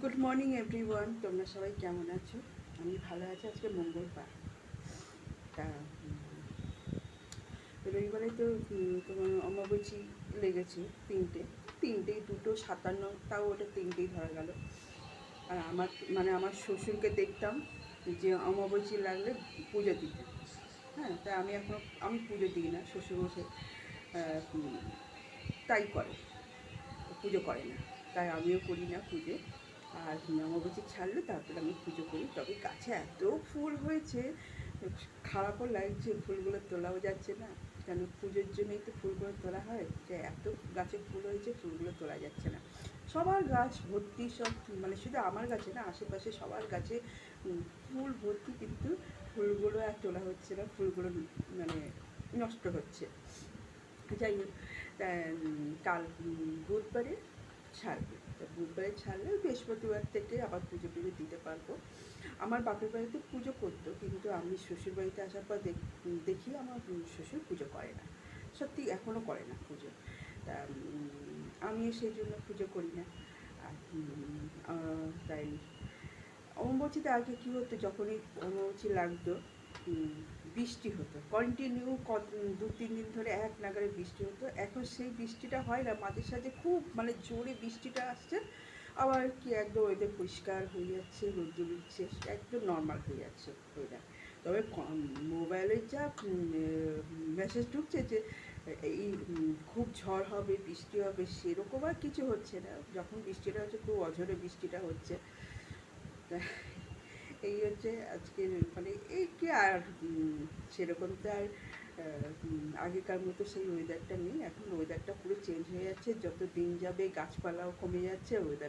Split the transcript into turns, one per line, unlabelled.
Good morning everyone, তোমরা সবাই কেমন আছো? আমি ভালো আছি। আজকে মঙ্গলবার, তা রবিবারে তো তোমার অমাবস্যা লেগেছে তিনটেই 2:57, তাও ওটা তিনটেই ধরা গেল। আর আমার শ্বশুরকে দেখতাম যে অমাবস্যা লাগলে পুজো দিতে। হ্যাঁ, তাই আমি পুজো দিই না, শ্বশুরমশাই তাই করে, পুজো করে না, তাই আমিও করি না পুজো। আর অমাবস্যা ছাড়লে তারপরে আমি পুজো করি। তবে গাছে এত ফুল হয়েছে, খারাপও লাগছে, ফুলগুলো তোলাও যাচ্ছে না। কেন, পুজোর জন্যই তো ফুলগুলো তোলা হয়, যে এত গাছে ফুল হয়েছে, ফুলগুলো তোলা যাচ্ছে না। সবার গাছ ভর্তি, সব মানে শুধু আমার গাছে না, আশেপাশে সবার গাছে ফুল ভর্তি, কিন্তু ফুলগুলো আর তোলা হচ্ছে না, ফুলগুলো মানে নষ্ট হচ্ছে। যাই হোক, কাল বুধবারে ছাড়বে। তা বুধবারে ছাড়লে বৃহস্পতিবার থেকে আবার পুজো টুজো দিতে পারবো। আমার বাপের বাড়িতে পুজো করতো, কিন্তু আমি শ্বশুর বাড়িতে আসার পর দেখি আমার শ্বশুর পুজো করে না, সত্যি এখনও করে না পুজো। তা আমি সেই জন্য পুজো করি না। আর তাই অমাবস্যাতে আগে কী হতো, যখনই অমাবস্যা লাগতো বৃষ্টি হতো, কন্টিনিউ 2-3 দিন ধরে এক নাগারে বৃষ্টি হতো। এখন সেই বৃষ্টিটা হয় না, মাঝে সাঝে খুব মানে জোরে বৃষ্টিটা আসছে, আবার কি একদম ওয়েদার পরিষ্কার হয়ে যাচ্ছে, রোদ্দুর উঠছে, একদম নর্মাল হয়ে যাচ্ছে ওয়েদার। তবে মোবাইলে যা মেসেজ ঢুকছে যে এই খুব ঝড় হবে, বৃষ্টি হবে, সেরকম আর কিছু হচ্ছে না। যখন বৃষ্টিটা হচ্ছে খুব অঝোরে বৃষ্টিটা হচ্ছে। এই হচ্ছে আজকের মানে এই কি আর সেরকম তো আর আগেকার মতো সেই ওয়েদারটা নেই। এখন ওয়েদারটা পুরো চেঞ্জ হয়ে যাচ্ছে, যত দিন যাবে গাছপালাও কমে যাচ্ছে, ওয়েদার